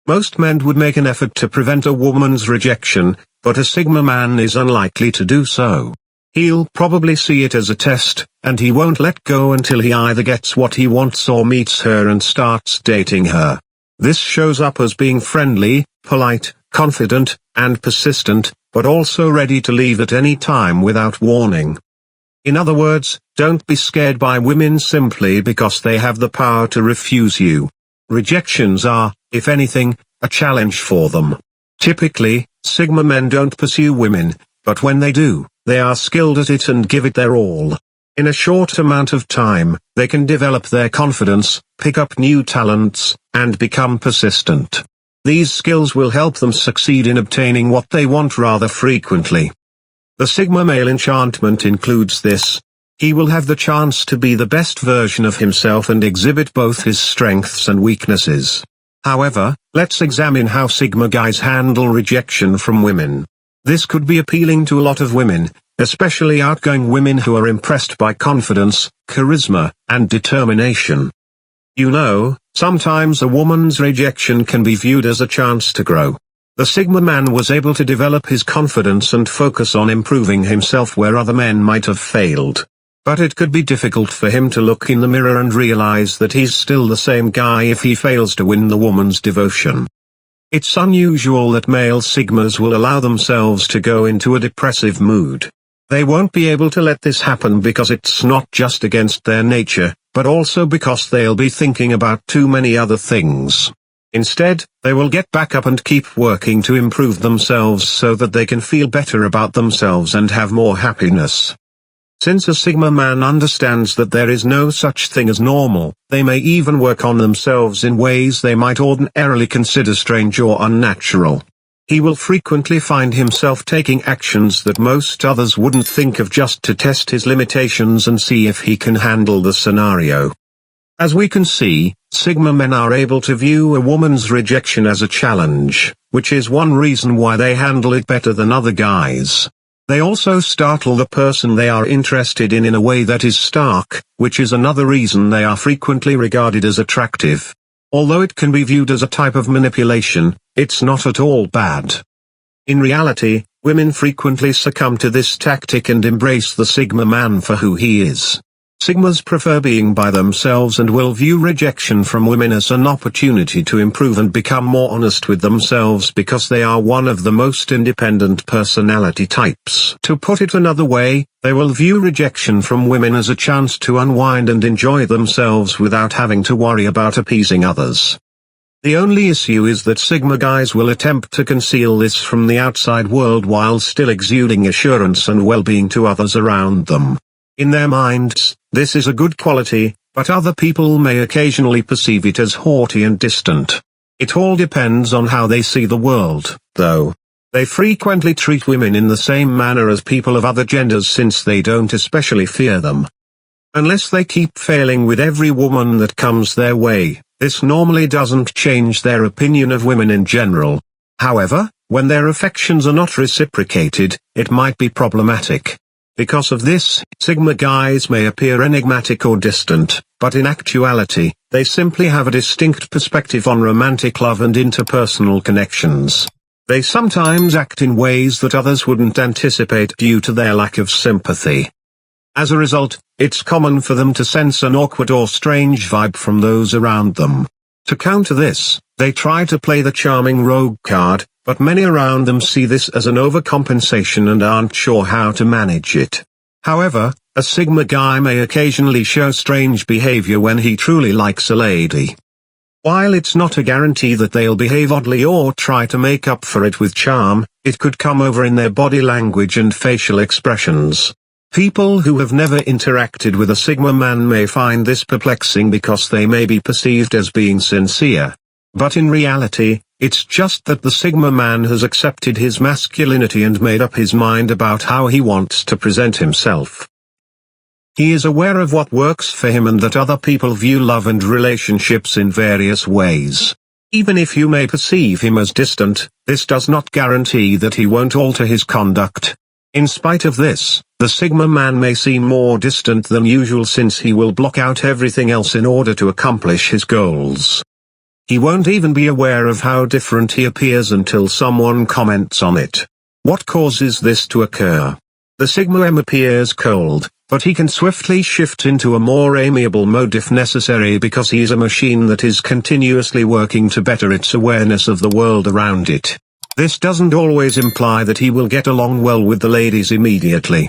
Most men would make an effort to prevent a woman's rejection, but a Sigma man is unlikely to do so. He'll probably see it as a test, and he won't let go until he either gets what he wants or meets her and starts dating her. This shows up as being friendly, polite, confident, and persistent, but also ready to leave at any time without warning. In other words, don't be scared by women simply because they have the power to refuse you. Rejections are, if anything, a challenge for them. Typically, Sigma men don't pursue women, but when they do, they are skilled at it and give it their all. In a short amount of time, they can develop their confidence, pick up new talents, and become persistent. These skills will help them succeed in obtaining what they want rather frequently. The Sigma male enchantment includes this. He will have the chance to be the best version of himself and exhibit both his strengths and weaknesses. However, let's examine how Sigma guys handle rejection from women. This could be appealing to a lot of women, especially outgoing women who are impressed by confidence, charisma, and determination. You know, sometimes a woman's rejection can be viewed as a chance to grow. The Sigma man was able to develop his confidence and focus on improving himself where other men might have failed. But it could be difficult for him to look in the mirror and realize that he's still the same guy if he fails to win the woman's devotion. It's unusual that male Sigmas will allow themselves to go into a depressive mood. They won't be able to let this happen because it's not just against their nature, but also because they'll be thinking about too many other things. Instead, they will get back up and keep working to improve themselves so that they can feel better about themselves and have more happiness. Since a Sigma man understands that there is no such thing as normal, they may even work on themselves in ways they might ordinarily consider strange or unnatural. He will frequently find himself taking actions that most others wouldn't think of just to test his limitations and see if he can handle the scenario. As we can see, Sigma men are able to view a woman's rejection as a challenge, which is one reason why they handle it better than other guys. They also startle the person they are interested in a way that is stark, which is another reason they are frequently regarded as attractive. Although it can be viewed as a type of manipulation, it's not at all bad. In reality, women frequently succumb to this tactic and embrace the Sigma man for who he is. Sigmas prefer being by themselves and will view rejection from women as an opportunity to improve and become more honest with themselves because they are one of the most independent personality types. To put it another way, they will view rejection from women as a chance to unwind and enjoy themselves without having to worry about appeasing others. The only issue is that Sigma guys will attempt to conceal this from the outside world while still exuding assurance and well-being to others around them. In their minds, this is a good quality, but other people may occasionally perceive it as haughty and distant. It all depends on how they see the world, though. They frequently treat women in the same manner as people of other genders since they don't especially fear them. Unless they keep failing with every woman that comes their way, this normally doesn't change their opinion of women in general. However, when their affections are not reciprocated, it might be problematic. Because of this, Sigma guys may appear enigmatic or distant, but in actuality, they simply have a distinct perspective on romantic love and interpersonal connections. They sometimes act in ways that others wouldn't anticipate due to their lack of sympathy. As a result, it's common for them to sense an awkward or strange vibe from those around them. To counter this, they try to play the charming rogue card, but many around them see this as an overcompensation and aren't sure how to manage it. However, a Sigma guy may occasionally show strange behavior when he truly likes a lady. While it's not a guarantee that they'll behave oddly or try to make up for it with charm, it could come over in their body language and facial expressions. People who have never interacted with a Sigma man may find this perplexing because they may be perceived as being sincere. But in reality, it's just that the Sigma man has accepted his masculinity and made up his mind about how he wants to present himself. He is aware of what works for him and that other people view love and relationships in various ways. Even if you may perceive him as distant, this does not guarantee that he won't alter his conduct. In spite of this, the Sigma man may seem more distant than usual since he will block out everything else in order to accomplish his goals. He won't even be aware of how different he appears until someone comments on it. What causes this to occur? The Sigma M appears cold, but he can swiftly shift into a more amiable mode if necessary because he is a machine that is continuously working to better its awareness of the world around it. This doesn't always imply that he will get along well with the ladies immediately.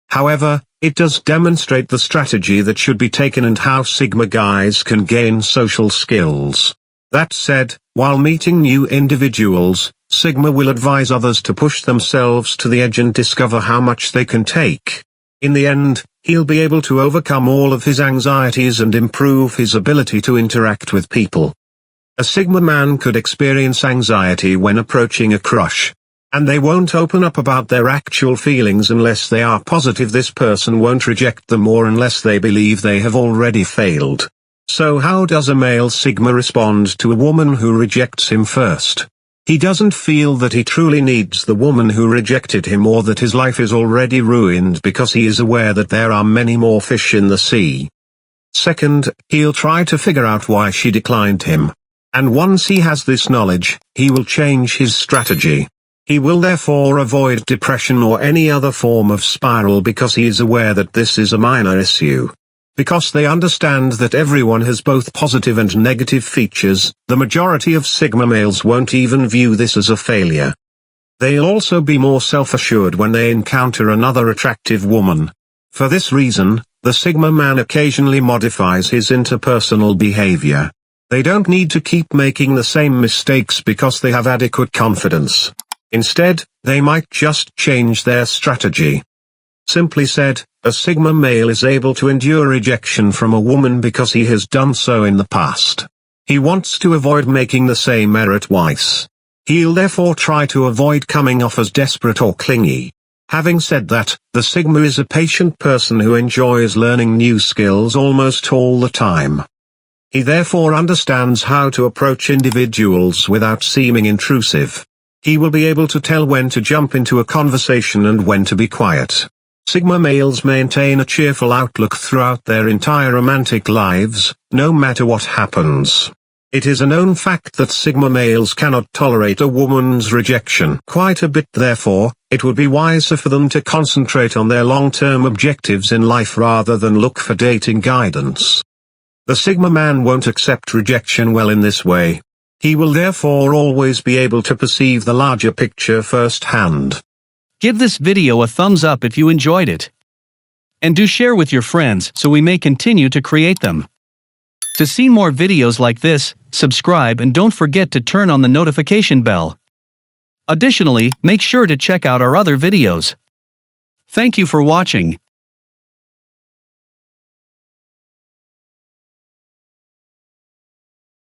However, it does demonstrate the strategy that should be taken and how Sigma guys can gain social skills. That said, while meeting new individuals, Sigma will advise others to push themselves to the edge and discover how much they can take. In the end, he'll be able to overcome all of his anxieties and improve his ability to interact with people. A Sigma man could experience anxiety when approaching a crush. And they won't open up about their actual feelings unless they are positive this person won't reject them or unless they believe they have already failed. So how does a male Sigma respond to a woman who rejects him first? He doesn't feel that he truly needs the woman who rejected him or that his life is already ruined because he is aware that there are many more fish in the sea. Second, he'll try to figure out why she declined him. And once he has this knowledge, he will change his strategy. He will therefore avoid depression or any other form of spiral because he is aware that this is a minor issue. Because they understand that everyone has both positive and negative features, the majority of Sigma males won't even view this as a failure. They'll also be more self-assured when they encounter another attractive woman. For this reason, the Sigma man occasionally modifies his interpersonal behavior. They don't need to keep making the same mistakes because they have adequate confidence. Instead, they might just change their strategy. Simply said, a Sigma male is able to endure rejection from a woman because he has done so in the past. He wants to avoid making the same error twice. He'll therefore try to avoid coming off as desperate or clingy. Having said that, the Sigma is a patient person who enjoys learning new skills almost all the time. He therefore understands how to approach individuals without seeming intrusive. He will be able to tell when to jump into a conversation and when to be quiet. Sigma males maintain a cheerful outlook throughout their entire romantic lives, no matter what happens. It is a known fact that Sigma males cannot tolerate a woman's rejection quite a bit. Therefore, it would be wiser for them to concentrate on their long-term objectives in life rather than look for dating guidance. The Sigma man won't accept rejection well in this way. He will therefore always be able to perceive the larger picture firsthand. Give this video a thumbs up if you enjoyed it. And do share with your friends so we may continue to create them. To see more videos like this, subscribe and don't forget to turn on the notification bell. Additionally, make sure to check out our other videos. Thank you for watching.